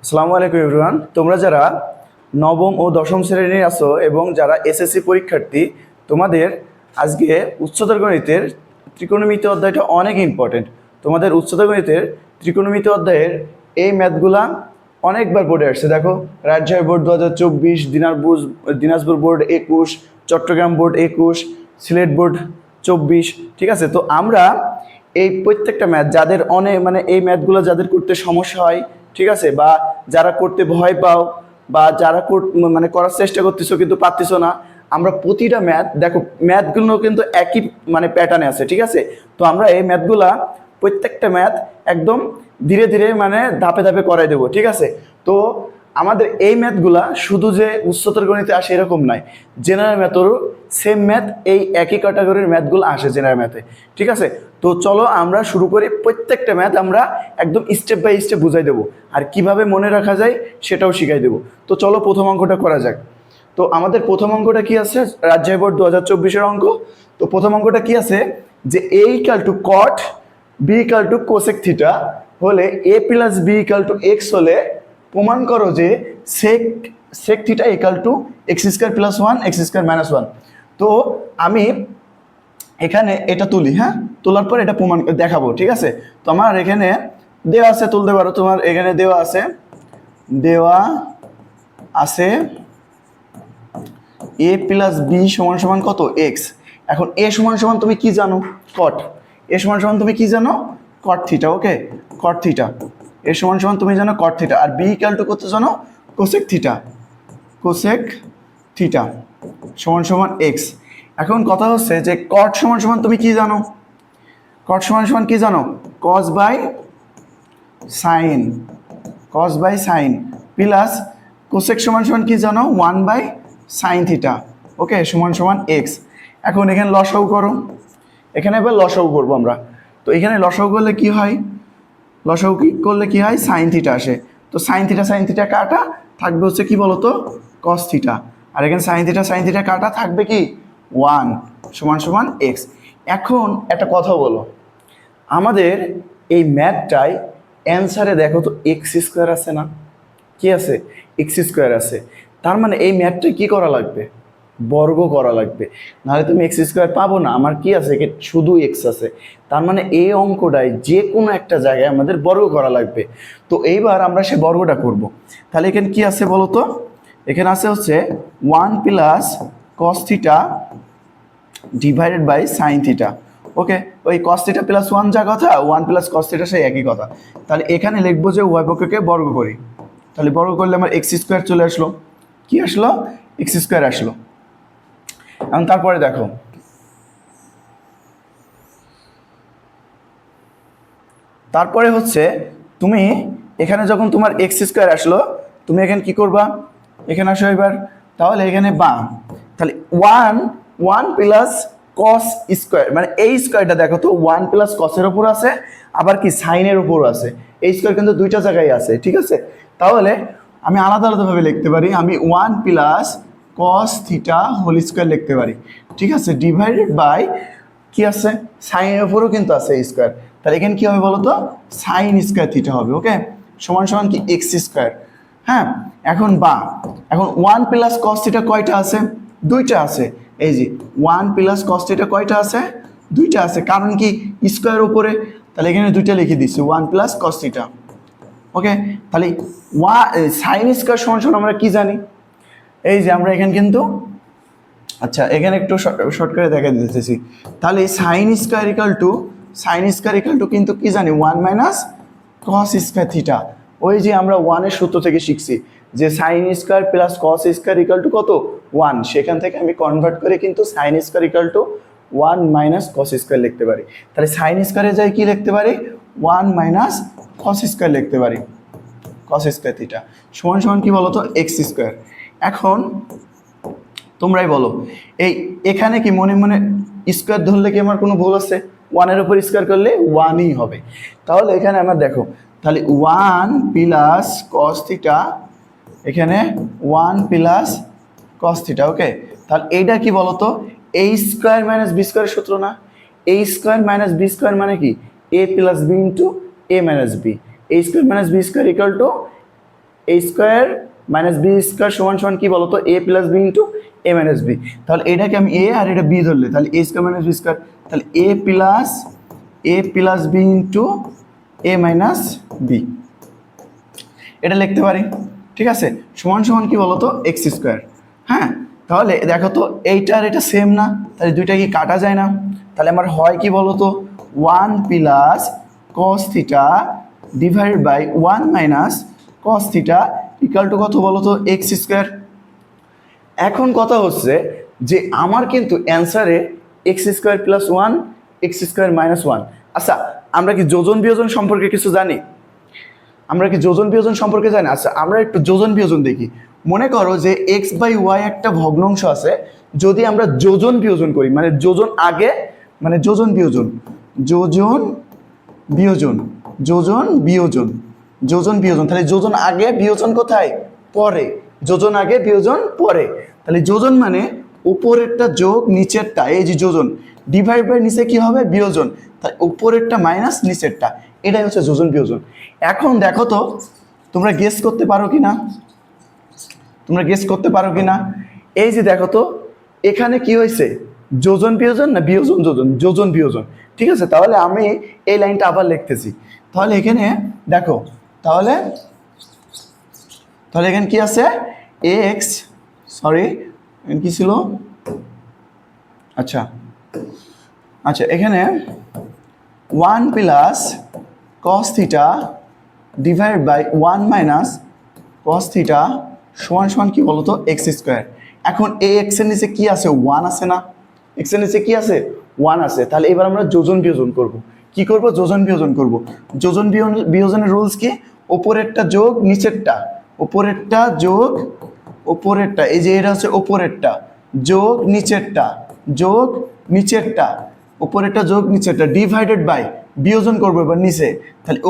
আসসালামু আলাইকুম এভরিওয়ান। তোমরা যারা নবম ও দশম শ্রেণীর আছো এবং যারা এসএসসি পরীক্ষার্থী, তোমাদের আজকে উচ্চতর গণিতের ত্রিকোণমিতি অধ্যায়টা অনেক ইম্পর্টেন্ট। তোমাদের উচ্চতর গণিতের ত্রিকোণমিতি অধ্যায়ের এই ম্যাথগুলা অনেকবার বোর্ডে আসছে। দেখো, Rajshahi board 2024, Dinajpur board 21, Chattogram board 21, Sylhet board 24। ঠিক আছে, তো আমরা এই প্রত্যেকটা ম্যাথ যাদের এই ম্যাথগুলো যাদের করতে সমস্যা হয়, ঠিক আছে, বা যারা করতে ভয় পাও, বা যারা করার চেষ্টা করতেছো কিন্তু পারতেছো না, আমরা প্রতিটা ম্যাথ দেখো, ম্যাথগুলো কিন্তু একই প্যাটার্নে আছে। ঠিক আছে, তো আমরা এই ম্যাথগুলা প্রত্যেকটা ম্যাথ একদম ধীরে ধীরে ধাপে ধাপে করাই দেবো। ঠিক আছে, তো আমাদের এই ম্যাথগুলা শুধু যে উচ্চতর গণিতে আসে এরকম নয়, জেনারেল ম্যাথেরও সেম ম্যাথ, এই একই ক্যাটাগরির ম্যাথগুলো আসে জেনারেল ম্যাথে। ঠিক আছে, তো চলো আমরা শুরু করি। প্রত্যেকটা ম্যাথ আমরা একদম স্টেপ বাই স্টেপ বুঝাই দেবো, আর কিভাবে মনে রাখা যায় সেটাও শিখাই দেবো। তো চলো প্রথম অঙ্কটা করা যাক। তো আমাদের প্রথম অঙ্কটা কি আছে? রাজশাহী বোর্ড 2024-এর অঙ্ক। তো প্রথম অঙ্কটা কি আছে যে a equal to cot, b equal to cosec theta হলে a plus b equal to x হলে প্রমাণ করো যে sec theta equal to x square plus one x square minus one. তো আমি এখানে এটা তুলি, হ্যাঁ, তোলার পর এটা প্রমাণ দেখাবো। ঠিক আছে, তো আমার এখানে দেওয়া আছে, তুলতে পারো, তোমার এখানে দেওয়া আছে a প্লাস বি সমান সমান কত? এক্স। এখন a সমান সমান তুমি কি জানো? কট। a সমান সমান তুমি কি জানো? Cot theta. Okay, cot theta. a সমান সমান তুমি জানো কট থিটা, আর b ইকুয়াল টু কত জানো? Cosec theta. কোসেক থিটা সমান সমান এক্স। এখন কথা হচ্ছে যে কট সমান সমান তুমি কি জানো? কট সমান সমান কি জানো? Cos by sine. Cos by sine plus cosec সমান সমান কি জানো? 1/sin theta. ওকে, সমান সমান এক্স। এখন এখানে লসাগু করো, এখানে এবার লসাগু করবো আমরা। তো এখানে লসাগু করলে কি হয়? লসাগু করলে কি হয়? সাইন থিটা আসে। তো সাইন থিটা কাটা থাকবে হচ্ছে কি বলতো? Cos theta. আর এখানে সাইন থিটা কাটা থাকবে কি? 1 সমান সমান এক্স। এখন একটা কথা বলো, আমাদের এই ম্যাথটায় অ্যান্সারে দেখো তো এক্স স্কোয়ার আছে না? কি আছে? এক্স স্কোয়ার আছে। তার মানে এই ম্যাথটা কি করা লাগবে? বর্গ করা লাগবে, নাহলে তুমি এক্স স্কোয়ার পাবো না। আমার কি আছে? শুধু এক্স আছে। তার মানে এই অঙ্কটায় যে কোনো একটা জায়গায় আমাদের বর্গ করা লাগবে। তো এইবার আমরা সে বর্গটা করব। তাহলে এখানে কি আছে বলো তো? এখানে আছে হচ্ছে 1 plus cos theta divided by sine theta. Okay, ওই কস থিটা প্লাস 1 যা কথা, 1 প্লাস কস থিটা সেই একই কথা। তাহলে এখানে লিখবো যে উভয় পক্ষকে বর্গ করি। তাহলে বর্গ করলে আমার এক্স স্কোয়ার চলে আসলো। কি আসলো? এক্স স্কোয়ার আসলো। এখন তারপরে দেখো, তারপরে হচ্ছে তুমি এখানে যখন তোমার এক্স স্কোয়ার আসলো, তুমি এখানে কি করবা? এখানে আসো এবার। তাহলে এখানে তাহলে ওয়ান প্লাস কস স্কোয়ার, এই স্কোয়ারটা দেখো তো 1 প্লাস কসের ওপর আছে, আবার কি সাইনের ওপর আছে। এই স্কোয়ার কিন্তু দুইটা জায়গায় আছে। ঠিক আছে, তাহলে আমি আলাদা আলাদাভাবে লিখতে পারি। আমি 1 plus cos theta whole square লিখতে পারি। ঠিক আছে, ডিভাইডেড বাই কি আছে? সাইনের ওপরও কিন্তু আছে স্কোয়ার। তাহলে এখানে কি হবে বলো তো? সাইন স্কোয়ার থিটা হবে। ওকে, সমান সমান কি? X square. হ্যাঁ, এখন এখন 1 প্লাস কস থিটা কয়টা আছে? দুইটা আছে। এই যে 1 প্লাস কস থিটা কয়টা আছে? দুইটা আছে। কারণ কি? স্কোয়ার উপরে। তাহলে এখানে দুইটা লিখে দিচ্ছি, 1 প্লাস কস থিটা। ওকে, তাহলে সাইন স্কোয়ার সমান সমান আমরা কি জানি? এই যে আমরা এখানে কিন্তু, আচ্ছা এখানে একটু শর্ট করে দেখা দিতেছি। তাহলে সাইন স্কোয়ার ইকাল টু কিন্তু কি জানি? 1 মাইনাস কস স্কোয়ার থিটা। ওই যে আমরা 1-এর সূত্র থেকে শিখছি যে sine square plus cos square equal to কত? 1। সেখান থেকে আমি কনভার্ট করে কিন্তু sine square equal two 1 minus cos square লিখতে পারি। তাহলে সাইন স্কোয়ারে যাই কি লিখতে পারি? 1 মাইনাস কস স্কোয়ার লিখতে পারি। কস স্কোয়ার থিটা সমান সমান কি বলতো? X square. এখন তোমরাই বলো, এখানে কি মনে মনে স্কোয়ার ধরলে কি আমার কোনো ভুল আছে? 1-এর উপর স্কোয়ার করলে 1ই হবে। তাহলে এখানে আমার দেখো, তাহলে 1 প্লাস কস থিটা, এখানে 1 প্লাস কস থিটা। ওকে, তাহলে এইটা কি বলতো? এ স্কোয়ার মাইনাস বি স্কোয়ারের সূত্র না? A square minus B square মানে কি? এ plus B into A minus B. A square minus B square equal to a square minus B square সমান সমান কি বলতো a plus B into A minus B. তাহলে এটাকে আমি এ আর এটা বি ধরলে তাহলে এ স্কোয়ার মাইনাস বি স্কোয়ার, তাহলে এ প্লাস বি ইন্টু এ মাইনাস বি এটা লিখতে পারি। ঠিক আছে, সমান সমান কি বলতো এক্স স্কোয়ার। হ্যাঁ, তাহলে দেখো তো এইটা আর এটা সেম না, তাহলে দুইটা কি কাটা যায় না? তাহলে আমার হয় কি বলতো 1 plus cos theta divide by 1 minus cos theta equal to কত বলতো এক্স স্কোয়ার। এখন কথা হচ্ছে যে আমার কিন্তু অ্যান্সারে x square plus 1 x square minus 1। আচ্ছা, আমরা কি যোজন বিয়োজন সম্পর্কে কিছু জানি? আমরা কি যোজন বিয়োজন সম্পর্কে জানি? আচ্ছা, আমরা একটু যোজন বিয়োজন দেখি। মনে করো যে এক্স বাই ওয়াই একটা ভগ্নাংশ আছে, যদি আমরা যোজন বিয়োজন করি মানে যোজন আগে মানে যোজন বিয়োজন যোজন বিয়োজন যোজন বিয়োজন যোজন বিয়োজন, তাহলে যোজন আগে বিয়োজন কোথায়? পরে। যোজন আগে বিয়োজন পরে। তাহলে যোজন মানে উপরেরটা যোগ নিচেরটা, এই যে যোজন ডিভাইড বাই নিচে কি হবে বিয়োজন, তাই উপরেরটা মাইনাস নিচেরটা, এটাই হচ্ছে যোজন বিয়োজন। এখন দেখো তো তোমরা গেস করতে পারো কি না? তোমরা গেস করতে পারো কি না? এই যে দেখো তো এখানে কি হয়েছে, যোজন বিয়োজন না বিয়োজন যোজন? যোজন বিয়োজন। ঠিক আছে, তাহলে আমি এই লাইনটা আবার লিখতেছি। তাহলে এখানে দেখো, তাহলে এখানে কি আছে এক্স, সরি কি ছিল, আচ্ছা এখানে 1 plus cos theta divide by 1 minus cos theta সমান সমান কি বলতো এক্স স্কোয়ার। এখন এই এক্স এর নিচে কি আছে? 1 আছে না? এক্স এর নিচে কি আছে? 1 আছে। তাহলে এবার আমরা যোজন বিয়োজন করব। কি করব? যোজন বিয়োজন করব। যোজন বিয়োজনের রুলস কি? উপরেরটা যোগ নিচেরটা, উপরেরটা যোগ উপরেরটা, এই যে এটা হচ্ছে উপরেরটা যোগ নিচেরটা যোগ নিচেরটা, উপরেরটা যোগ নিচেরটা ডিভাইডেড বাই বিয়োজন করবো এবার নিচে, তাহলে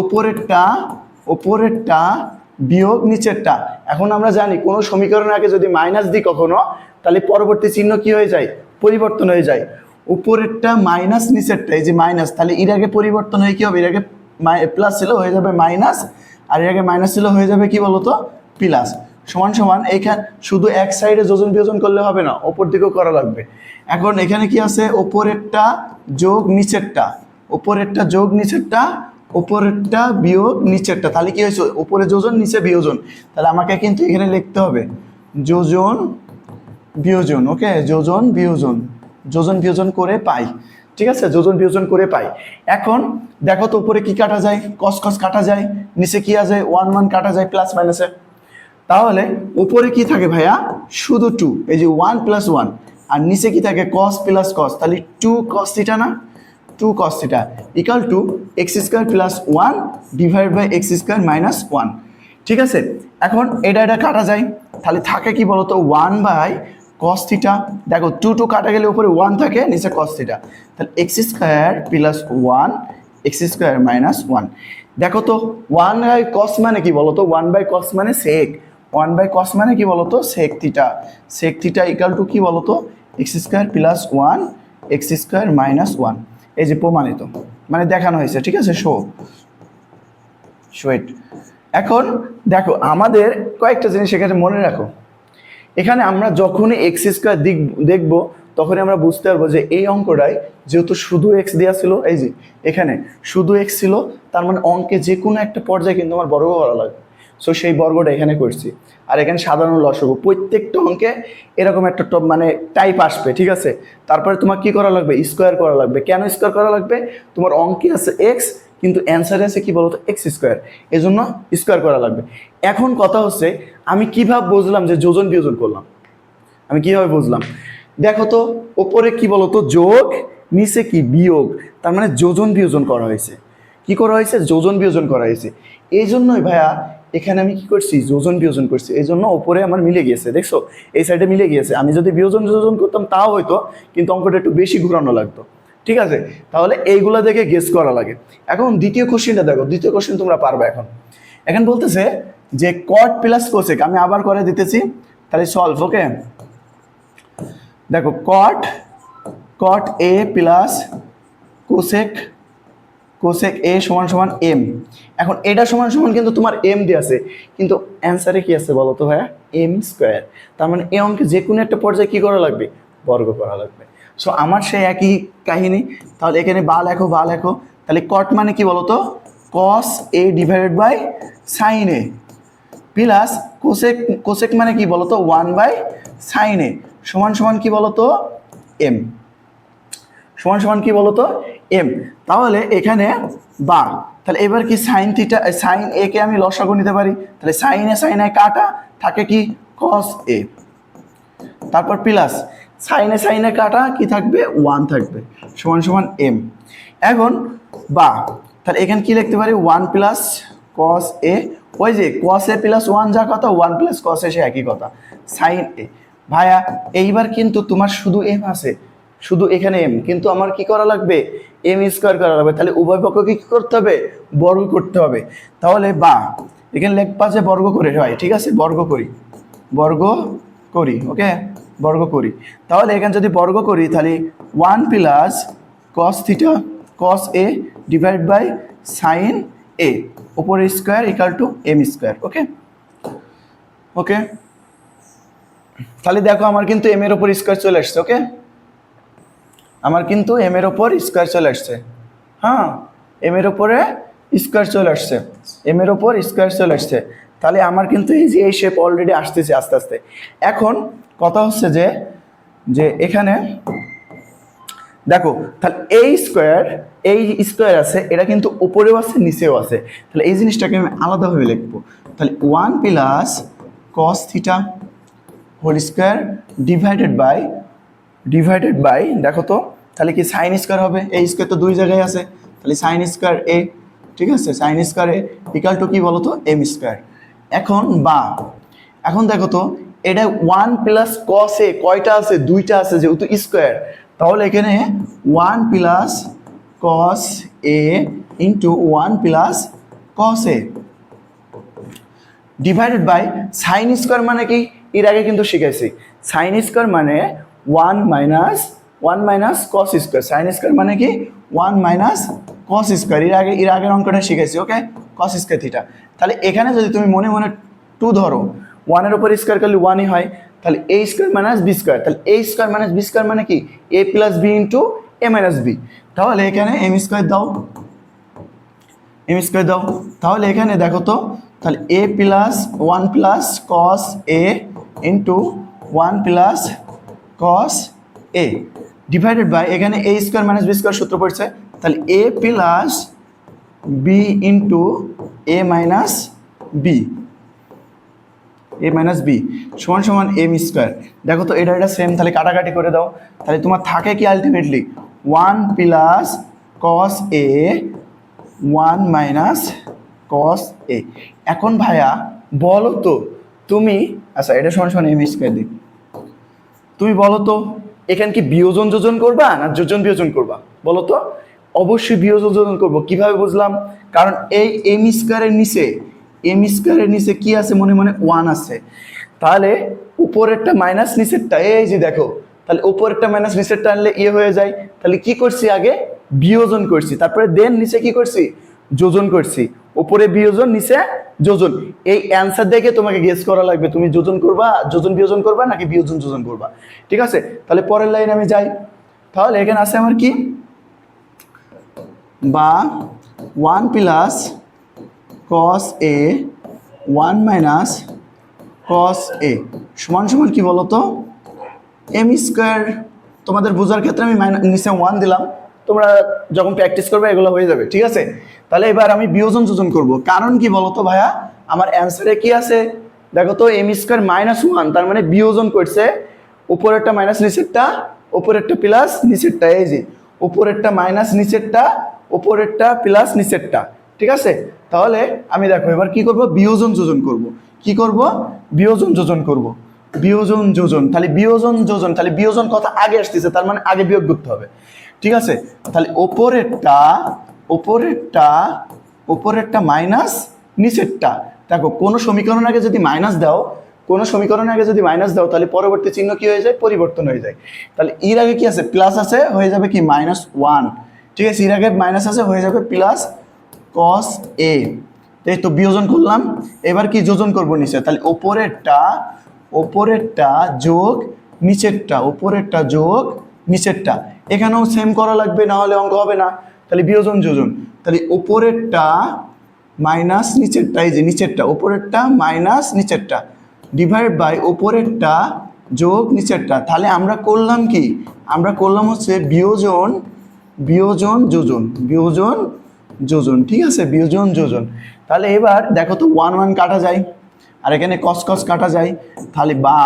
উপরেরটা বিয়োগ নিচেরটা। এখন আমরা জানি কোনো সমীকরণের আগে যদি মাইনাস দিই কখনো, তাহলে পরবর্তী চিহ্ন কি হয়ে যায়? পরিবর্তন হয়ে যায়। উপরেরটা মাইনাস নিচেরটা, এই যে মাইনাস, তাহলে এর আগে পরিবর্তন হয়ে কি হবে? এর আগে প্লাস ছিল হয়ে যাবে মাইনাস, আর এর আগে মাইনাস ছিল হয়ে যাবে কি বলতো প্লাস। সমান সমান এইখানে শুধু এক সাইডে যোজন বিয়োজন করলে হবে না, ওপর দিকেও করা লাগবে। এখন এখানে কি আছে? উপরেরটা যোগ নিচেরটা, উপরেরটা যোগ নিচেরটা, উপরেরটা বিয়োগ নিচেরটা, তাহলে কি হয়েছে? উপরে যোজন নিচে বিয়োজন। তাহলে আমাকে কিন্তু এখানে লিখতে হবে যোজন বিয়োজন। ওকে, যোজন বিয়োজন, যোজন বিয়োজন করে পাই। ঠিক আছে, যোজন বিয়োজন করে পাই। এখন দেখো তো উপরে কি কাটা যায়? কস কস কাটা যায়, নিচে কি আছে? 1 1 কাটা যায় প্লাস মাইনাসে। তাহলে উপরে কি থাকে ভাইয়া? শুধু 2, এই যে 1 প্লাস 1, আর নিচে কি থাকে? কস প্লাস কস, তাহলে 2 কস থিটা না? 2 cos theta equal to x square plus 1 divide by x square minus 1। ঠিক আছে, এখন এটা কাটা যায়, তাহলে থাকে কি বলতো 1 বাই cos থিটা। দেখো 2 2 কাটা গেলে উপরে 1 থাকে, নিচে cos থিটা, তাহলে x square plus 1 x square minus 1। দেখো তো 1 বাই cos মানে কি বলতো? 1 বাই cos মানে সেক, 1 বাই cos মানে কি বলতো? Sec theta. Sec theta equal to কি বলতো? X square plus 1 x square minus 1। এই যে প্রমাণিত, মানে দেখানো হয়েছে। ঠিক আছে, শোয়েট। এখন দেখো আমাদের কয়েকটা জিনিস এখানে মনে রাখো। এখানে আমরা যখনই এক্স স্কোয়ার দেখবো তখনই আমরা বুঝতে পারবো যে এই অঙ্কটায় যেহেতু শুধু এক্স দেওয়া ছিল, এই যে এখানে শুধু এক্স ছিল, তার মানে অঙ্কে যে কোনো একটা পর্যায়ে কিন্তু আমার বর্গ করা লাগবে। সো সেই বর্গটা এখানে করছি। আর এখানে সাধারণ লসাগু, প্রত্যেকটা অঙ্কে এরকম একটা মানে টাইপ আসবে। ঠিক আছে, তারপরে তোমার কি করা লাগবে? স্কোয়ার করা লাগবে। কেন স্কোয়ার করা লাগবে? তোমার অঙ্কে আছে এক্স, কিন্তু অ্যান্সারে আছে কি বলতো? এক্স স্কোয়ার, এই জন্য স্কোয়ার করা লাগবে। এখন কথা হচ্ছে আমি কিভাবে বুঝলাম যে যোজন বিয়োজন করলাম? আমি কিভাবে বুঝলাম? দেখো তো ওপরে কি বলতো? যোগ, নিচে কি? বিয়োগ, তার মানে যোজন বিয়োজন করা হয়েছে। কি করা হয়েছে? যোজন বিয়োজন করা হয়েছে। এই জন্যই ভাইয়া এখানে আমি কি করছি? যোজন বিয়োজন করছি, এই জন্য ওপরে আমার মিলে গিয়েছে। দেখছো এই সাইডে মিলে গিয়েছে। আমি যদি বিয়োজন যোজন করতাম তাও হয়তো, কিন্তু অঙ্কটা একটু বেশি ঘুরানো লাগতো। ঠিক আছে, তাহলে এইগুলা দেখে গেস করা লাগে। এখন দ্বিতীয় কোশ্চেনটা দেখো, দ্বিতীয় কোশ্চেন তোমরা পারবে। এখন বলতেছে যে কট প্লাস কোসেক, আমি আবার করে দিতেছি, তাহলে সলভ। ওকে, দেখো কট এ প্লাস কোসেক এ সমান সমান এম। এখন এটা সমান সমান কিন্তু তোমার এম দিয়ে আছে, কিন্তু অ্যান্সারে কি আছে বলো তো ভাইয়া, এম স্কোয়ার। তার মানে এই অঙ্কে যে কোনো একটা পর্যায়ে কি করা লাগবে, বর্গ করা লাগবে। সো আমার সেই একই কাহিনী। তাহলে এখানে বা লেখো, বা লেখো। তাহলে কট মানে কি বলো তো, cos A divided by sine A, plus cosec, cosec মানে কি বলো তো, 1/sin a সমান সমান কি বলো তো, এম, সমান সমান কি বলো তো, এম। তাহলে এখানে বা, তাহলে এবার কি সাইন থিটা, সাইন এ কে আমি লসাগু নিতে পারি, তাহলে সাইন এ কাটা থাকে কি কস এ, তারপর প্লাস সাইন এ কাটা কি থাকবে, 1 থাকবে, সমান সমান এম। এখন বা, তাহলে এখানে কি লিখতে পারি, 1 প্লাস কস এ, ওই যে কস এ প্লাস 1 যা কথা, 1 প্লাস কস এ সে একই কথা, সাইন এ। ভাইয়া এইবার কিন্তু তোমার শুধু এম আছে, শুধু এখানে এম, কিন্তু আমার কি করা লাগবে, এম স্কোয়ার করা লাগবে। তাহলে উভয় পক্ষকে কি করতে হবে, বর্গ করতে হবে। তাহলে বা এখানে লেখবা যে বর্গ করে হয়, ঠিক আছে, বর্গ করি, বর্গ করি, ওকে, বর্গ করি। তাহলে এখানে যদি বর্গ করি তাহলে 1 plus cos theta cos A divide by sine A উপরে square equal to M square, okay okay. তাহলে দেখো আমার কিন্তু এম এর ওপর স্কোয়ার চলে আসছে, ওকে, আমার কিন্তু এম এর ওপর স্কোয়ার চলে আসছে, হ্যাঁ, এম এর ওপরে স্কোয়ার চলে আসছে, এম এর ওপর স্কোয়ার চলে আসছে। তাহলে আমার কিন্তু এই যে এই শেপ অলরেডি আসতেছে আস্তে আস্তে। এখন কথা হচ্ছে যে যে এখানে দেখো, তাহলে এই স্কোয়ার আছে, এটা কিন্তু উপরেও আছে নিচেও আছে। তাহলে এই জিনিসটাকে আমি আলাদাভাবে লিখবো। তাহলে 1 plus cos theta whole square divided by দেখো তো, তাহলে কি সাইন স্কোয়ার হবে, এই স্কোয়ার তো দুই জায়গায় আছে, তাহলে সাইন স্কোয়ার এ, ঠিক আছে, sine square A equal to কি বলো তো, এম স্কোয়ার। এখন বা, এখন দেখো তো এটা 1 প্লাস কস এ কয়টা আছে, দুইটা আছে, যেহেতু স্কোয়ার, তাহলে এখানে 1 plus cos A into 1 plus cos A divided by sine square মানে কি, এর আগে কিন্তু শিখেছি, সাইন স্কোয়ার মানে 1 minus cos square, sign square মানে কি 1 মাইনাস কস স্কোয়ার, এর আগের অঙ্কটা শিখেছি, ওকে, কস স্কোয়ার থিটা। তাহলে এখানে যদি তুমি মনে মনে 2 ধরো, 1 এর উপর স্কোয়ার করলে 1ই হয়, তাহলে এ স্কোয়ার মাইনাস বি স্কোয়ার, তাহলে এ স্কোয়ার মাইনাস বি স্কোয়ার মানে কি এ প্লাস বি ইন্টু এ মাইনাস বি। তাহলে এখানে এম স্কোয়ার দাও, এম স্কোয়ার দাও। তাহলে এখানে দেখো তো, তাহলে এ plus 1 plus cos A into 1 plus cos A divided by, এখানে A square minus B square সূত্র পড়ছে, তাহলে এ plus B into A minus B, A minus B সমান সমান এম স্কোয়ার। দেখো তো এটা সেম, তাহলে কাটাকাটি করে দাও। তাহলে তোমার থাকে কি আলটিমেটলি 1 প্লাস কস এ 1 মাইনাস কস এ। এখন ভাইয়া বলো তো তুমি, আচ্ছা এটা সমান সমান এম স্কোয়ার দিই, তুমি বলো তো এখানে কি বিয়োজন যোজন করবা না যোজন বিয়োজন করবা, বলো তো। অবশ্যই বিয়োজন যোজন করবো, কিভাবে বুঝলাম, কারণ এই এম স্কোয়ারের নিচে কি আছে, মনে মনে 1 আছে, তাহলে উপরেরটা মাইনাস নিচেরটা, এই যে দেখো, তাহলে উপরেরটা মাইনাস নিচেরটা আনলে ইয়ে হয়ে যায়। তাহলে কি করছি, আগে বিয়োজন করছি, তারপরে দেন নিচে কি করছি, যোজন করছি, উপরে বিয়োজন নিচে যোজন। এই অ্যান্সার দেখে তোমাকে গেস করা লাগবে তুমি যোজন করবা, যোজন বিয়োজন করবা নাকি বিয়োজন যোজন করবা, ঠিক আছে। তাহলে পরের লাইন আমি যাই। তাহলে এখানে আছে আমার কি, বা 1 প্লাস কস এ 1 মাইনাস কস এ সমান সমান কি বলতো, এম স্কোয়ার। তোমাদের বোঝার ক্ষেত্রে আমি নিচে 1 দিলাম, তোমরা যখন প্র্যাকটিস করবে এগুলো হয়ে যাবে, ঠিক আছে। তাহলে এবার আমি বিয়োজন যোজন করব, কারণ কি বলতো ভাইয়া, আমার অ্যান্সারে কি আছে দেখো তো, এম স্কোয়ার মাইনাস 1, তার মানে বিয়োজন করছে, উপরেরটা মাইনাস নিচেরটা, উপরেরটা প্লাস নিচেরটা, এই যে উপরেরটা মাইনাস নিচেরটা, উপরেরটা প্লাস নিচেরটা, ঠিক আছে। তাহলে আমি দেখো এবার কি করব, বিয়োজন যোজন করব, কি করব, বিয়োজন যোজন করব, বিয়োজন যোজন। তাহলে বিয়োজন যোজন, তাহলে বিয়োজন কথা আগে আসতেছে, তার মানে আগে বিয়োগ করতে হবে, ঠিক আছে। তাহলে উপরেরটা মাইনাস নিচেরটা, দেখো কোনো সমীকরণ আগে যদি মাইনাস দাও, তাহলে পরবর্তী চিহ্ন কি হয়ে যায়, পরিবর্তন হয়ে যায়। তাহলে এর আগে কি আছে, প্লাস আছে, হয়ে যাবে কি -1, ঠিক আছে, এর আগে মাইনাস আছে, হয়ে যাবে প্লাস কস এ। এই তো বিয়োজন করলাম, এবার কি যোজন করব নিচে, তাহলে ওপরেরটা যোগ নিচেরটা, ওপরেরটা যোগ নিচেরটা। এখানেও সেম করা লাগবে, না হলে অঙ্ক হবে না। তাহলে বিয়োজন যোজন, তাহলে ওপরেরটা মাইনাস নিচেরটা, এই যে নিচেরটা, ওপরেরটা মাইনাস নিচেরটা ডিভাইড বাই ওপরেরটা যোগ নিচেরটা। তাহলে আমরা করলাম কি, আমরা করলাম হচ্ছে বিয়োজন যোজন, ঠিক আছে, বিয়োজন যোজন। তাহলে এবার দেখো তো 1 1 কাটা যায়, আর এখানে কস কস কাটা যায়, তাহলে বা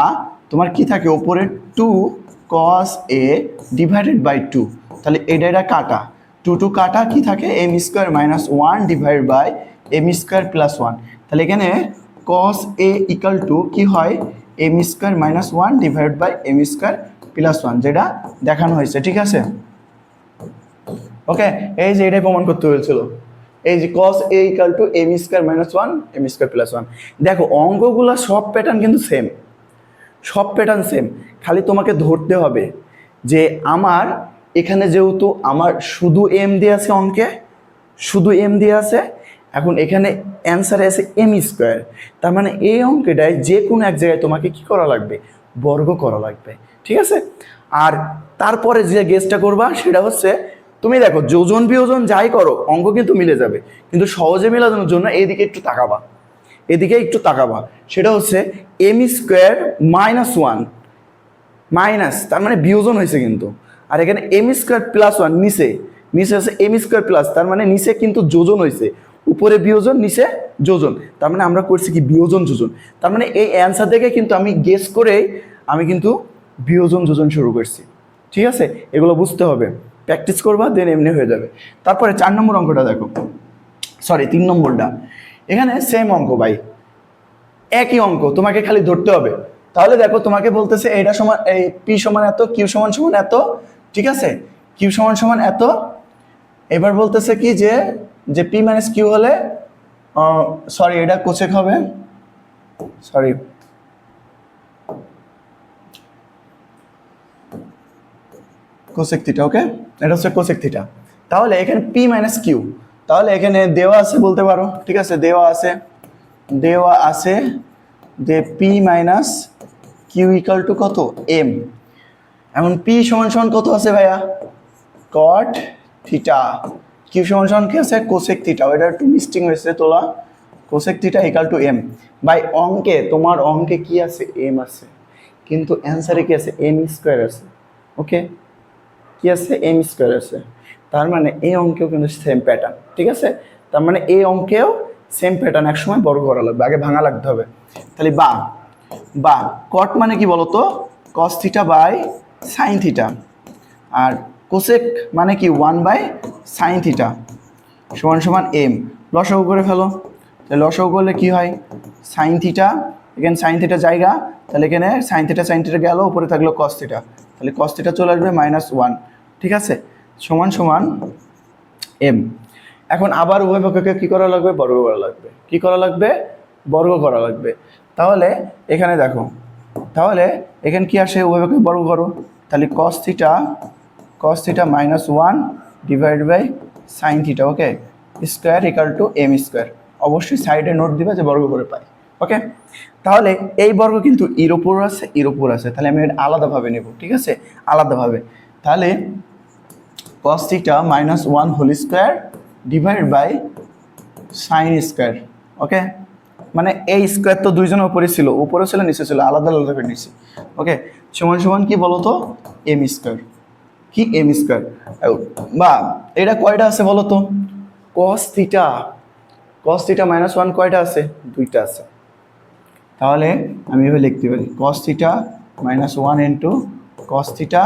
তোমার কি থাকে, ওপরে 2 cos a ডিভাইডেড বাই 2, তাহলে এটা কাটা, 2 2 কাটা, কি থাকে m square minus 1 divide by m square plus 1। তাহলে এখানে cos a ইকাল টু কি হয়, m square minus 1 divide by m square plus 1, যেটা দেখানো হয়েছে, ঠিক আছে। ওকে, এই যে এটাই প্রমাণ করতে হয়েছিল, এই যে cos a equal two m square minus 1 m square plus 1। দেখো অঙ্কগুলো সব প্যাটার্ন কিন্তু সেম, সব প্যাটার্ন সেম, খালি তোমাকে ধরতে হবে যে আমার এখানে যেহেতু আমার শুধু এম দিয়ে আছে, অঙ্কে শুধু এম দিয়ে আছে, এখন এখানে অ্যান্সারে আছে এম স্কোয়ার, তার মানে এই অঙ্কটায় যে কোনো এক জায়গায় তোমাকে কি করা লাগবে, বর্গ করা লাগবে, ঠিক আছে। আর তারপরে যে গেসটা করবা সেটা হচ্ছে, তুমি দেখো যোজন বিয়োজন যাই করো অঙ্ক কিন্তু মিলে যাবে, কিন্তু সহজে মেলানোর জন্য এইদিকে একটু তাকাবা, এদিকে একটু তাকাবা, সেটা হচ্ছে এম স্কোয়ার মাইনাস 1 মাইনাস, তার মানে বিয়োজন হয়েছে কিন্তু, আর এখানে এম স্কোয়ার প্লাস 1 নিচে, নিচে আছে এম স্কোয়ার প্লাস, তার মানে নিচে কিন্তু যোজন হয়েছে, উপরে বিয়োজন নিচে যোজন, তার মানে আমরা করছি কি বিয়োজন যোজন। তার মানে এই অ্যান্সার থেকে কিন্তু আমি গেস করে আমি কিন্তু বিয়োজন যোজন শুরু করছি, ঠিক আছে। এগুলো বুঝতে হবে, প্র্যাকটিস করবা, দেন এমনি হয়ে যাবে। তারপরে 4 নম্বর অঙ্কটা দেখো, সরি 3 নম্বরটা, এখানে সেম অঙ্ক ভাই, একই অঙ্ক, তোমাকে খালি ধরতে হবে। তাহলে দেখো তোমাকে বলতেছে এটা সমান, এই পি সমান এত, কিউ সমান সমান এত, ঠিক আছে, কিউ সমান সমান এত। এবার বলতেছে কি যে যে পি মাইনাস কিউ হলে, সরি এটা কোসেক হবে, সরি কোসেক থিটা, ওকে, এটা হচ্ছে কোসেক থিটা। তাহলে এখানে পি মাইনাস কিউ, তাহলে এখানে দেওয়া আছে বলতে পারো, ঠিক আছে, দেওয়া আছে যে p minus q equal to কত, এম। এখন পি সমান সমান কত আছে ভাইয়া, কট থিটা, কিউ সমান সমান কি আছে, কোসেক থিটা, এটা একটু মিস্টিং হয়েছে তোলা, cosec theta equal to m. ভাই অঙ্কে, তোমার অঙ্কে কি আছে, এম আছে, কিন্তু অ্যান্সারে কি আছে, এম স্কোয়ার আছে, ওকে, কি আছে, এম স্কোয়ার আছে। তার মানে এই অঙ্কেও কিন্তু সেম প্যাটার্ন, ঠিক আছে, তার মানে এই অঙ্কেও সেম প্যাটার্ন, একসময় বর্গ করা লাগবে, আগে ভাঙা লাগতে হবে। তাহলে বা কট মানে কি বলতো, cos theta by sine theta, আর কোসেক মানে কি 1 বাই সাইন থিটা সমান সমান এম। লসাগু করে ফেলো, তাহলে লসাগু করলে কি হয়, সাইন থিটা, এখানে সাইন থিটা জায়গা, তাহলে এখানে সাইন থিটা গেল, উপরে থাকলো কস থিটা, তাহলে কস থিটা চলে আসবে -1, ঠিক আছে, সমান সমান এম। এখন আবার উভয় পক্ষকে কী করা লাগবে, বর্গ করা লাগবে, কী করা লাগবে, বর্গ করা লাগবে। তাহলে এখানে দেখো, তাহলে এখানে কি আসে, উভয় পক্ষকে বর্গ করো, তাহলে cos theta -1 divide by sine theta, okay, square equal to M square. অবশ্যই সাইডে নোট দিবে যে বর্গ করে পাই, ওকে। তাহলে এই বর্গ কিন্তু এর উপর আছে, তাহলে আমি এটা আলাদাভাবে নেব, ঠিক আছে, আলাদাভাবে। তাহলে cos theta -1 whole square divide by sine square, okay, মানে এই স্কোয়ার তো দুইজনের উপরে ছিল, উপরে ছিল নিচে ছিল, আলাদা আলাদা করে নিচ্ছি, ওকে, সমান সমান কি বলতো, এম স্কোয়ার, কি এম স্কোয়ার। বা এটা কয়টা আছে বলতো, cos theta -1 কয়টা আছে, দুইটা আছে। তাহলে আমি এভাবে লিখতে পারি cos theta -1 into cos theta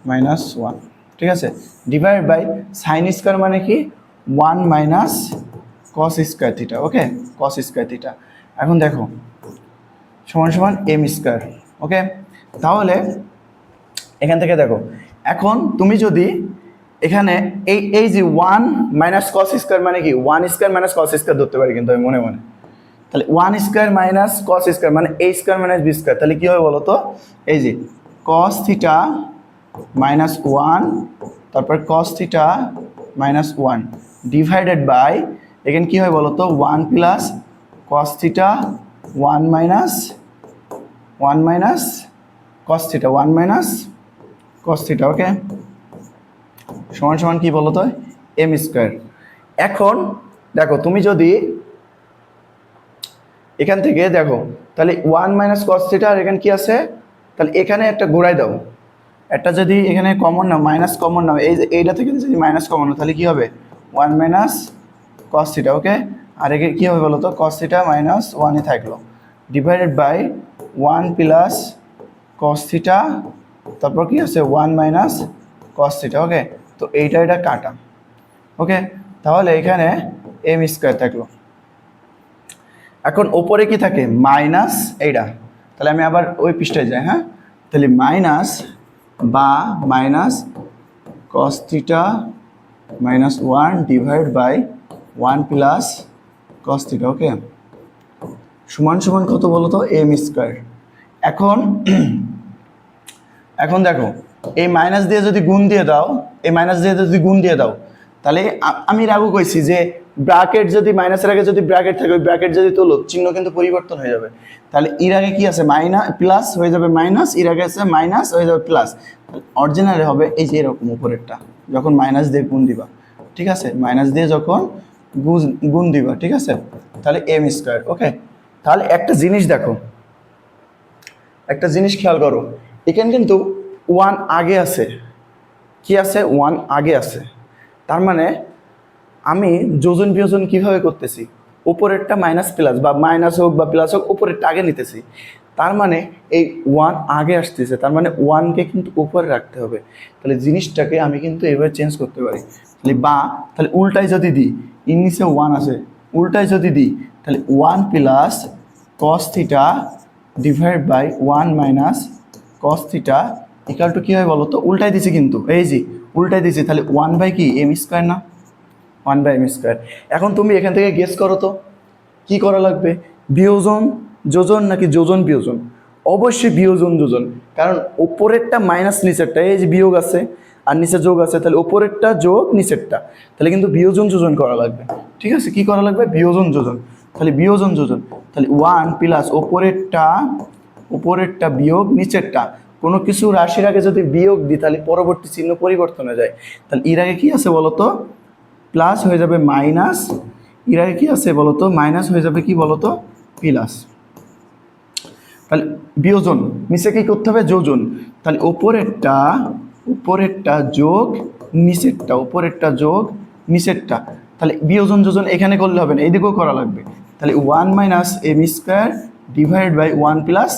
-1, ঠিক আছে, ডিভাইড বাই সাইন স্কোয়ার মানে কি 1 মাইনাস কস স্কোয়ার থিটা, ওকে, কস স্কোয়ার থিটা। এখন দেখো সমান সমান এম স্কোয়ার, ওকে। তাহলে এখান থেকে দেখো, এখন তুমি যদি এখানে এই যে 1 মাইনাস কস স্কোয়ার মানে কি 1 স্কোয়ার মাইনাস কস স্কোয়ার ধরতে পারি কিন্তু আমি মনে মনে, তাহলে 1 স্কোয়ার মাইনাস কস স্কোয়ার মানে a square minus B square, তাহলে কী হবে বলো তো, এই যে cos থিটা -1 তারপর cos theta minus one divided by এখানে কী হয় বলো তো one plus cos theta one minus cos theta one minus cos theta okay সমান সমান কী বলো তো এম স্কোয়ার। এখন দেখো তুমি যদি এখান থেকে দেখো তাহলে ওয়ান মাইনাস কস থিটা আর এখানে কি আছে, তাহলে এখানে একটা ঘোরাই দাও, একটা যদি এখানে কমন নাও মাইনাস কমন নাও, এই যে এইটা থেকে যদি মাইনাস কমন নাও তাহলে কী হবে one minus cos theta okay. আর এখানে কী হবে বলো তো কস থিটা মাইনাস ওয়ানই থাকলো divided by one plus cos theta তারপর কি আছে one minus cos theta okay. তো এটা কাটা ওকে, তাহলে এখানে এম স্কোয়ার থাকলো। এখন ওপরে কি থাকে মাইনাস এইটা, তাহলে আমি আবার ওই পৃষ্ঠায় যাই, হ্যাঁ তাহলে মাইনাস বা minus cos theta minus one divide by one plus cos theta okay সমান সমান কত বলো তো এম স্কোয়ার। এখন দেখো এই মাইনাস দিয়ে যদি গুণ দিয়ে দাও, এই মাইনাস দিয়ে যদি গুণ দিয়ে দাও তাহলে আমি এর আগে কইছি যে ব্র্যাকেট যদি মাইনাসের আগে যদি ব্র্যাকেট থাকে ওই ব্র্যাকেট যদি তোলো চিহ্ন কিন্তু পরিবর্তন হয়ে যাবে। তাহলে এর আগে কি আছে মাইনাস প্লাস হয়ে যাবে মাইনাস, এর আগে আছে মাইনাস হয়ে যাবে প্লাস। অরিজিনালে হবে এই যে এরকম উপরেরটা যখন মাইনাস দিয়ে গুণ দিবা, ঠিক আছে মাইনাস দিয়ে যখন গুণ দিবা, ঠিক আছে তাহলে এম স্কোয়ার ওকে। তাহলে একটা জিনিস দেখো, একটা জিনিস খেয়াল করো, এখানে কিন্তু ওয়ান আগে আছে, কি আছে ওয়ান আগে আছে, তার মানে আমি যোজন বিয়োজন কিভাবে করতেছি উপরেরটা মাইনাস প্লাস বা মাইনাস হোক বা প্লাস হোক উপরেরটা আগে নিতেছি, তার মানে এই ওয়ান আগে আসতেছে, তার মানে ওয়ানকে কিন্তু উপরে রাখতে হবে। তাহলে জিনিসটাকে আমি কিন্তু এভাবে চেঞ্জ করতে পারি, তাহলে বা তাহলে উল্টায় যদি দিই এর নিচে ওয়ান আছে, উল্টায় যদি দিই তাহলে one plus cos theta divide by one minus cos theta equal to কী হয় বলো তো উল্টাই দিছি, কিন্তু এই যে উল্টাই দিছি তাহলে ওয়ান বাই কি এম স্কোয়ার না, ওয়ান বাই এম স্কোয়ার। এখন তুমি এখান থেকে গেস করো তো কী করা লাগবে, বিয়োজন যোজন নাকি যোজন বিয়োজন? অবশ্যই বিয়োজন যোজন, কারণ ওপরেরটা মাইনাস নিচেরটা এই যে বিয়োগ আছে আর নিচে যোগ আছে, তাহলে ওপরেরটা যোগ নিচেরটা, তাহলে কিন্তু বিয়োজন যোজন করা লাগবে, ঠিক আছে কি করা লাগবে বিয়োজন যোজন। তাহলে বিয়োজন যোজন তাহলে ওয়ান প্লাস ওপরেরটা বিয়োগ নিচেরটা, কোনো কিছু রাশির আগে যদি বিয়োগ দিই তাহলে পরবর্তী চিহ্ন পরিবর্তন হয়ে যায়। তাহলে এর আগে কী আছে বলো তো প্লাস হয়ে যাবে মাইনাস, এর আগে কী আছে বলো তো মাইনাস হয়ে যাবে কি বলো তো প্লাস। তাহলে বিয়োজন নিচে কী করতে হবে যোজন, তাহলে উপরেরটা যোগ নিচেরটা, উপরেরটা যোগ নিচেরটা, তাহলে বিয়োজন যোজন এখানে করলে হবে না এইদিকেও করা লাগবে। তাহলে one minus m square divide by one plus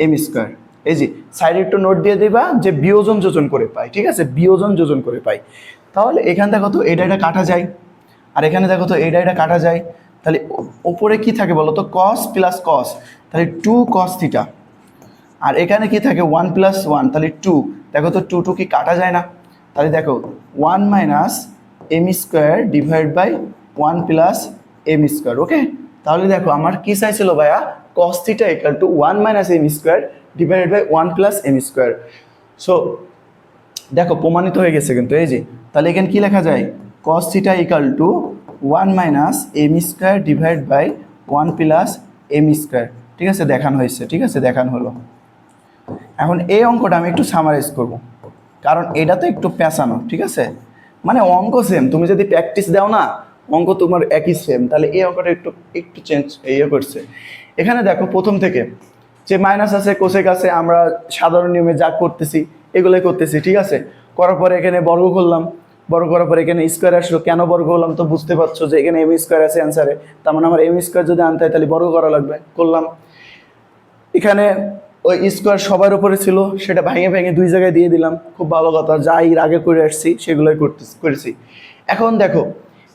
m square, এই যে সাইডে একটু নোট দিয়ে দেবা যে বিয়োজন যোজন করে পাই, ঠিক আছে বিয়োজন যোজন করে পাই। তাহলে এখানে দেখো তো এটা কাটা যায়, আর এখানে দেখো তো এটা কাটা যায়, তাহলে ওপরে কি থাকে বলো তো কস প্লাস কস, তাহলে টু কস থিটা, আর এখানে কি থাকে ওয়ান প্লাস ওয়ান তাহলে টু, দেখো তো টু কি কাটা যায় না, তাহলে দেখো one minus m square divide by one plus m square okay. তাহলে দেখো আমার কি চাইছিল ভাইয়া cos theta equal to one minus m square divided by one plus m square. So দেখো প্রমাণিত হয়ে গেছে কিন্তু এই যে, তাহলে এখানে কি লেখা যায় cos theta equal to one minus m square divide by one plus m square, ঠিক আছে দেখানো হয়েছে, ঠিক আছে দেখানো হলো। এখন এই অঙ্কটা আমি একটু সামারাইজ করব, কারণ এটা তো একটু পেঁচানো, ঠিক আছে মানে অঙ্ক সেম, তুমি যদি প্র্যাকটিস দাও না অঙ্ক তোমার একই সেম, তাহলে এই অঙ্কটা একটু চেঞ্জ করছে। এখানে দেখো প্রথম থেকে যে মাইনাস আছে কোসেক আছে আমরা সাধারণ নিয়মে যা করতেছি এগুলোই করতেছি, ঠিক আছে করার পরে এখানে বর্গ করলাম, বর্গ করার পরে এখানে স্কোয়ার আসলো, কেন বর্গ করলাম তো বুঝতে পারছো যে এখানে এম স্কোয়ার আছে অ্যান্সারে, তার মানে আমার এম স্কোয়ার যদি আনতে হয় তাহলে বর্গ করা লাগবে, করলাম। এখানে ওই স্কোয়ার সবার উপরে ছিল সেটা ভেঙে ভেঙে দুই জায়গায় দিয়ে দিলাম, খুব ভালো কথা, যা এর আগে করে আসছি সেগুলোই করেছি। এখন দেখো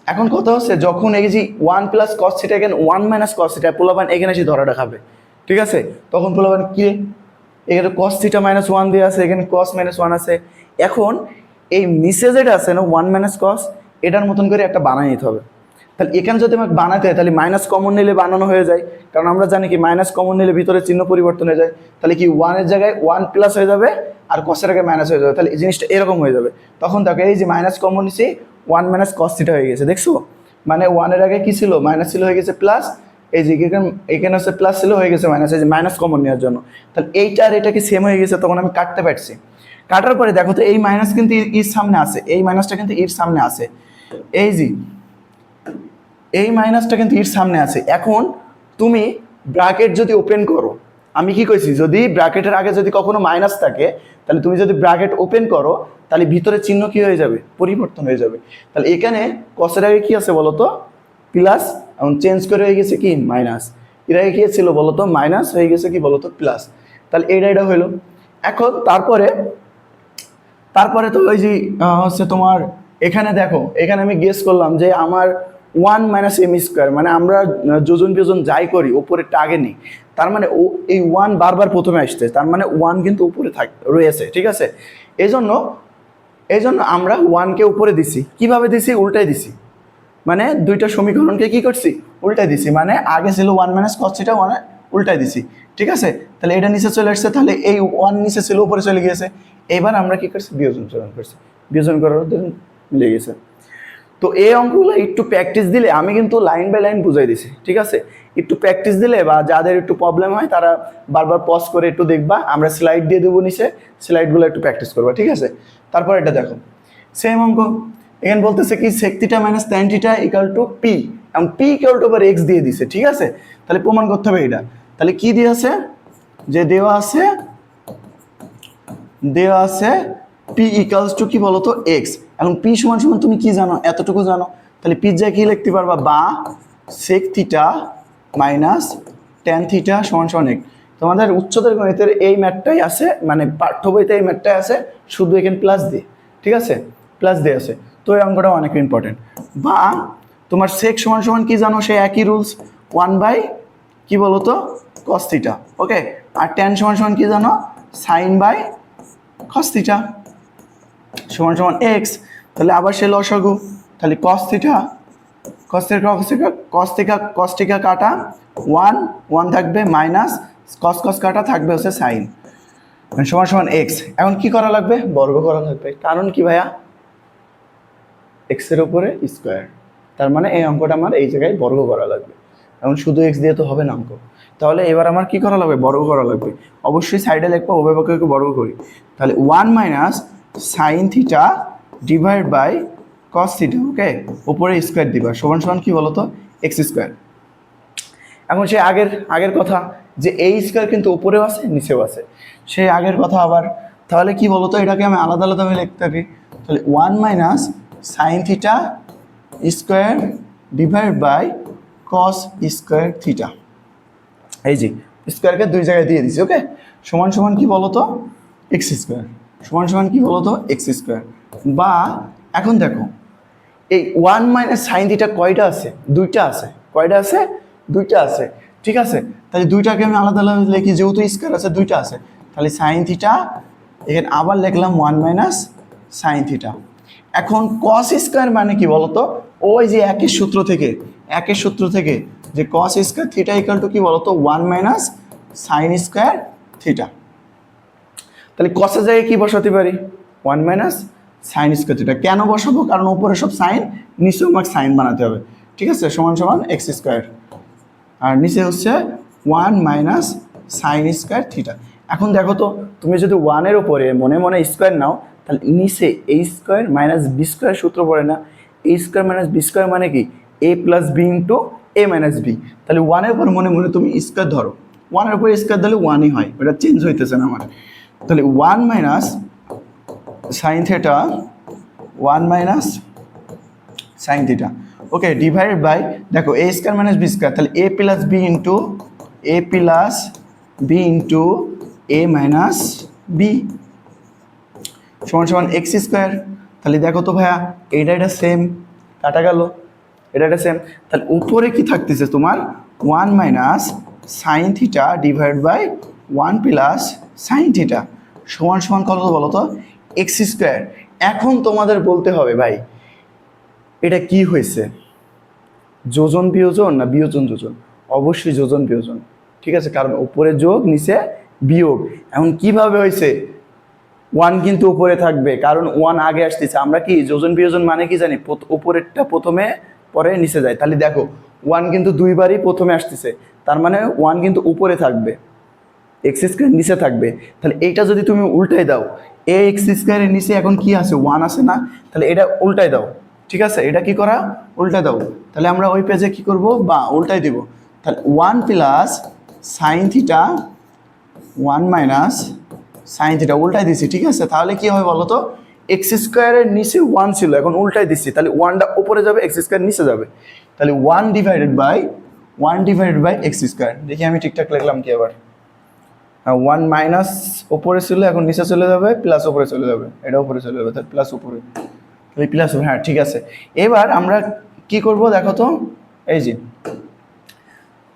এখন কথা হচ্ছে যখন এই যে ওয়ান প্লাস কস থিটা এখানে ওয়ান মাইনাস কস থিটা পোলাপান এখানে এসে ধরাটা খাবে, ঠিক আছে তখন পোলাপান কি এখানে কস থিটা মাইনাস ওয়ান দিয়ে আছে, এখানে কস মাইনাস ওয়ান আছে। এখন এই নিচে যেটা আছে না ওয়ান মাইনাস কস এটার মতন করে একটা বানাই নিতে হবে, তাহলে এখানে যদি আমাকে বানাতে হয় তাহলে মাইনাস কমন নিলে বানানো হয়ে যায়, কারণ আমরা জানি কি মাইনাস কমন নিলে ভিতরে চিহ্ন পরিবর্তন হয়ে যায়। তাহলে কি ওয়ানের জায়গায় ওয়ান প্লাস হয়ে যাবে আর কসের আগে মাইনাস হয়ে যাবে, তাহলে এই জিনিসটা এরকম হয়ে যাবে। তখন দেখো এই যে মাইনাস কমন নিছি, ওয়ান মাইনাস কস থিটা হয়ে গেছে, দেখছো? মানে ওয়ানের আগে কি ছিল, মাইনাস ছিল, হয়ে গেছে প্লাস। এই যে এখানে হচ্ছে প্লাস ছিল, হয়ে গেছে মাইনাস, এই যে মাইনাস কমন নেওয়ার জন্য। তাহলে এইটা আর এটা কি সেম হয়ে গেছে, তখন আমি কাটতে পারছি। কাটার পরে দেখো তো এই মাইনাস কিন্তু ইর সামনে আছে, এই মাইনাসটা কিন্তু ইর সামনে আছে, এই যে এই মাইনাসটা কিন্তু ইর সামনে আছে। এখন তুমি ব্র্যাকেট যদি ওপেন করো, আমি কি কইছি, যদি ব্র্যাকেটের আগে যদি কখনো মাইনাস থাকে তাহলে তুমি যদি ব্র্যাকেট ওপেন করো তাহলে ভিতরে চিহ্ন কি হয়ে যাবে, পরিবর্তন হয়ে যাবে। তাহলে এখানে কসের আগে কি আছে বলো তো, প্লাস, এবং চেঞ্জ করে হয়ে গেছে কি মাইনাস। এর আগে কি ছিল বলো তো, মাইনাস, হয়ে গেছে কি বলো তো প্লাস। তাহলে এটা হইলো। এখন তারপরে তো ওই যে হচ্ছে তোমার এখানে দেখো, এখানে আমি গেস করলাম যে আমার ওয়ান মাইনাস এম স্কোয়ার, মানে আমরা যোজন বিয়োজন যাই করি উপরেরটা আগে নেই, তার মানে ও এই ওয়ান বারবার প্রথমে আসছে, তার মানে ওয়ান কিন্তু উপরে রয়েছে, ঠিক আছে? এই জন্য আমরা ওয়ানকে উপরে দিছি। কিভাবে দিছি, উল্টাই দিছি, মানে দুইটা সমীকরণকে কি করছি, উল্টাই দিছি, মানে আগে ছিল ওয়ান মাইনাস কস থিটা, ওয়ানে উল্টাই দিছি, ঠিক আছে? তাহলে এটা নিচে চলে আসছে, তাহলে এই ওয়ান নিচে ছিল উপরে চলে গিয়েছে। এবার আমরা কি করছি, বিয়োজন করছি, বিয়োজন করার মিলে গেছে। তো এই অঙ্কগুলো একটু প্র্যাকটিস দিলে, আমি কিন্তু লাইন বাই লাইন বুঝাই দিছি, ঠিক আছে? একটু প্র্যাকটিস দিলে বা যাদের একটু প্রবলেম হয় তারা বারবার পজ করে একটু দেখবা, আমরা স্লাইড দিয়ে দেবো নিচে, স্লাইডগুলো একটু প্র্যাকটিস করবা, ঠিক আছে? তারপর এটা দেখো, সেম অঙ্ক। এখানে বলতেছে কি sec theta minus tan theta equal to p, এবং পি ইকুয়াল টু আবার এক্স দিয়ে দিছে, ঠিক আছে? তাহলে প্রমাণ করতে হবে এটা। তাহলে কি দিয়ে আছে, যে দেওয়া আছে পি ইকুয়ালস টু কি বলতো এক্স। এখন পি সমান সমান তুমি কি জানো, এতটুকু জানো, তাহলে পি যা কি লিখতে পারবা, বা sec theta minus tan theta সমান সমান এক্স। তোমাদের উচ্চতর গণিতের এই ম্যাথটাই আছে, মানে পাঠ্য বইতে এই ম্যাথটাই আছে, শুধু এখানে প্লাস দিয়ে, ঠিক আছে? প্লাস দিয়ে আছে, তো এই অঙ্কটাও অনেক ইম্পর্টেন্ট। বা তোমার সেক সমান সমান কি জানো, সেই একই রুলস, ওয়ান বাই কি বলতো কস থিটা, ওকে? আর ট্যান সমান সমান কি জানো, সাইন বাই কস থিটা সমান সমান এক্স। তাহলে আবার সে লসাগু, তাহলে কস থিটা কাটা ওয়ান থাকবে, মাইনাস কস কাটা থাকবে হচ্ছে সাইন, সমান সমান এক্স। এখন কি করা লাগবে, বর্গ করা লাগবে, কারণ কি ভাইয়া, এক্সের উপরে স্কোয়ার, তার মানে এই অঙ্কটা আমার এই জায়গায় বর্গ করা লাগবে। এখন শুধু এক্স দিয়ে তো হবে না অঙ্ক, তাহলে এবার আমার কি করা লাগবে, বর্গ করা লাগবে। অবশ্যই সাইডে লিখবো, উভয় পক্ষকে বর্গ করি। তাহলে one minus sine theta divide by cos theta, okay? উপরে স্কোয়ার দিবা, সমান সমান কি বলতো এক্স স্কোয়ার। এখন সে আগের কথা, যে এই স্কোয়ার কিন্তু উপরেও আছে নিচেও আছে, সেই আগের কথা আবার। তাহলে কি বলতো, এটাকে আমি আলাদা আলাদাভাবে লিখতে পারি। তাহলে one minus sine theta square divide by cos square theta, এই যে স্কোয়ারকে দুই জায়গায় দিয়ে দিছি, ওকে? সমান সমান কি বলতো এক্স স্কোয়ার, সমান সমান কি বলতো এক্স স্কোয়ার। বা এখন দেখো এই ওয়ান মাইনাস সাইন থিটা কয়টা আছে, দুইটা আছে, কয়টা আছে, দুইটা আছে, ঠিক আছে? তাহলে দুইটাকে আমি আলাদা আলাদা লিখি, যেহেতু স্কোয়ার আছে দুইটা আছে, তাহলে সাইন থিটা, এখানে আবার লিখলাম ওয়ান মাইনাস সাইন থিটা। এখন কস স্কোয়ার মানে কি বলতো, ওই যে একের সূত্র থেকে যে কস স্কোয়ার থিটা ইকুয়াল টু কি বলতো one minus sine square theta. তাহলে কসের জায়গায় কি বসাতে পারি, one minus sine square theta. কেন বসাবো, কারণ উপরে সব সাইন, নিচেও আমাকে সাইন বানাতে হবে, ঠিক আছে? সমান সমান এক্স স্কোয়ার, আর নিচে হচ্ছে one minus sine square theta. এখন দেখো তো, তুমি যদি ওয়ানের উপরে মনে মনে স্কোয়ার নাও, তাহলে নিচে এ স্কোয়ার মাইনাস বি স্কোয়ার সূত্র পড়ে না, a square minus B square মানে কি এ প্লাস বি ইন্টু এ মাইনাস বি। তাহলে ওয়ানের উপর মনে মনে তুমি স্কোয়ার ধরো, ওয়ানের উপরে স্কোয়ার দিলে ওয়ানই হয়, ওটা চেঞ্জ হইতেছে না আমার। তাহলে one minus sine theta, one minus sine theta, okay? Divided by দেখো a square minus B square, তাহলে এ প্লাস বি ইন্টু এ মাইনাস বি সমান সমান এক্স স্কোয়ার। তাহলে দেখো তো ভাইয়া, এটা সেম, কাটা গেল, এটা সেম। তাহলে উপরে কি থাকতেছে তোমার, one minus sine theta divide by one plus sine theta সমান সমান কত বলো তো এক্স স্কোয়ার। এখন তোমাদের বলতে হবে ভাই এটা কি হয়েছে, যোজন বিয়োজন না বিয়োজন যোজন? অবশ্যই যোজন বিয়োজন, ঠিক আছে, কারণ উপরে যোগ নিচে বিয়োগ। এখন কিভাবে হয়েছে? 1 কিন্তু উপরে থাকবে, কারণ 1 আগে আসতেছে। আমরা কি যোজন বিয়োজন মানে কি জানি? উপরেরটা প্রথমে পরে নিচে যায়। তাহলে দেখো 1 কিন্তু দুইবারই প্রথমে আসতেছে, তার মানে 1 কিন্তু উপরে থাকবে, এক্স স্কোয়ার নিচে থাকবে। তাহলে এইটা যদি তুমি উল্টাই দাও, এ এক্স স্কোয়ারের নিচে এখন কি আছে? 1 আছে না? তাহলে এটা উল্টাই দাও, ঠিক আছে, এটা কি করা? উল্টাই দাও। তাহলে আমরা ওই পেজে কি করব? বা উল্টাই দিব। তাহলে 1 plus sine theta 1 minus sine theta উল্টাই দিছি, ঠিক আছে। তাহলে কি হবে বলো তো? এক্স স্কোয়ারের নিচে 1 ছিল, এখন উল্টাই দিচ্ছি, তাহলে 1টা উপরে যাবে, এক্স স্কোয়ার নিচে যাবে। তাহলে 1 ডিভাইডেড বাই এক্স স্কোয়ার। দেখি আমি ঠিকঠাক লিখলাম কি? আবার 1 মাইনাস ওপরে ছিল, এখন নিচে চলে যাবে, প্লাস উপরে চলে যাবে, এটা উপরে চলে যাবে, তাহলে প্লাস উপরে, তাহলে প্লাস, হ্যাঁ ঠিক আছে। এবার আমরা কি করব দেখো তো? এই যে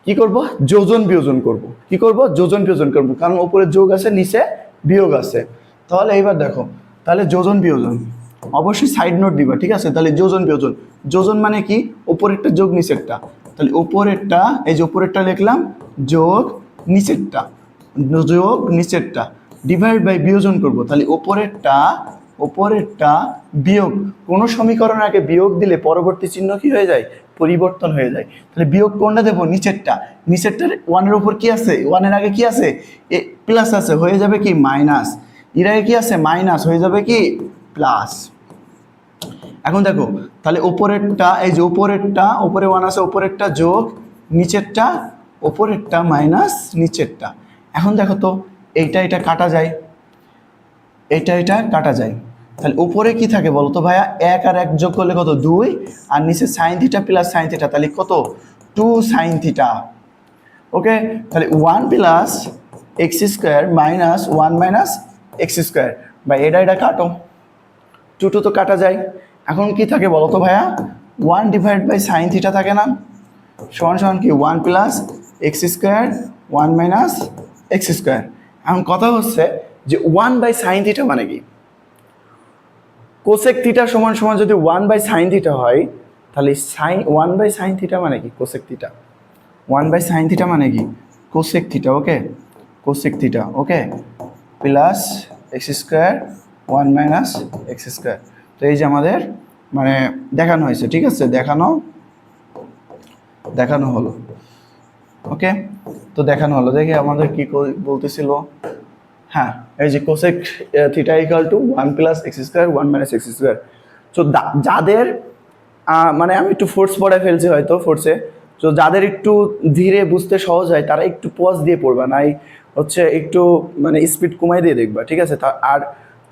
কি করব? যোজন বিয়োজন করব। কি করব? যোজন বিয়োজন করব, কারণ উপরে যোগ আছে, নিচে বিয়োগ আছে। তাহলে এইবার দেখো, তাহলে যোজন বিয়োজন অবশ্যই সাইড নোট দিবা, ঠিক আছে। তাহলে যোজন বিয়োজন, যোজন মানে কি? উপরেরটা যোগ নিচেরটা। তাহলে উপরেরটা, এই যে উপরেরটা লিখলাম, যোগ নিচেরটা, যোগ নিচেরটা ডিভাইড বাই বিয়োজন করব। তাহলে উপরেরটা বিয়োগ। কোনো সমীকরণ আগে বিয়োগ দিলে পরবর্তী চিহ্ন কি হয়ে যায়? পরিবর্তন হয়ে যায়। তাহলে বিয়োগ কোনটা দেবো? নিচেরটা। নিচেরটার 1-এর উপর কি আছে? 1-এর আগে কি আছে? প্লাস আছে, হয়ে যাবে কি? মাইনাস। এর আগে কি আছে? মাইনাস, হয়ে যাবে কি? প্লাস। এখন দেখো, তাহলে উপরেরটা, এই যে উপরেরটা, উপরে 1 আছে, উপরেরটা যোগ নিচেরটা, উপরেরটা মাইনাস নিচেরটা। এখন দেখো তো, এটা কাটা যায়, এটা কাটা যায়। তাহলে উপরে কি থাকে বলো তো ভাইয়া? 1 আর 1 যোগ করলে কত? 2, আর নিচে sine theta plus sine theta, তাহলে কত? 2 সাইন থিটা। ওকে, তাহলে 1 plus X square minus 1 minus X square, বা এটা কাটো, 2 তো কাটা যায়। এখন কি থাকে বলো তো ভাইয়া? 1 ডিভাইড বাই সাইন থিটা থাকে না, সমান সমান কি? 1 plus X square 1 minus X square. এখন কথা হচ্ছে যে 1 বাই সাইন থিটা মানে কি? কোসেক থিটা সমান সমান যদি 1 বাই সাইন থিটা হয়, তাহলে 1 বাই সাইন থিটা মানে কি? Cosec theta. 1 by sine theta মানে কি? Cosec theta. Okay, cosec theta. Okay, plus X square 1 minus X square. তো এই যে আমাদের মানে দেখানো হয়েছে, ঠিক আছে, দেখানো হলো। ওকে, তো দেখানো হলো। দেখি আমাদের কি বলতেছিল। হ্যাঁ, এই যে cosec theta equal two 1 plus X square 1 minus X square. তো যাদের মানে আমি একটু ফোর্স পড়ে ফেলছি হয়তো, ফোর্সে, তো যাদের একটু ধীরে বুঝতে সহজ হয় তারা একটু পজ দিয়ে পড়বা, নাই হচ্ছে একটু মানে স্পিড কমাই দিয়ে দেখবা, ঠিক আছে। আর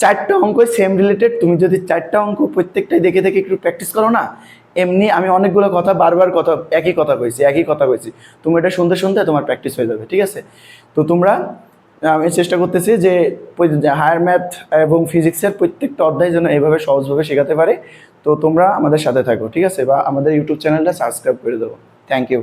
4টা অঙ্ক সেম রিলেটেড, তুমি যদি 4টা অঙ্ক প্রত্যেকটাই দেখে দেখে একটু প্র্যাকটিস করো না, এমনি আমি অনেকগুলো কথা বারবার একই কথা কইছি, তুমি এটা শুনতে শুনতে তোমার প্র্যাকটিস হয়ে যাবে, ঠিক আছে। তো তোমরা, আমি চেষ্টা করতেছি যে হায়ার ম্যাথ এবং ফিজিক্সের প্রত্যেকটা অধ্যায় যেন এইভাবে সহজভাবে শেখাতে পারে। তো তোমরা আমাদের সাথে থাকো, ঠিক আছে, বা আমাদের ইউটিউব চ্যানেলটা সাবস্ক্রাইব করে দেবো। Thank you.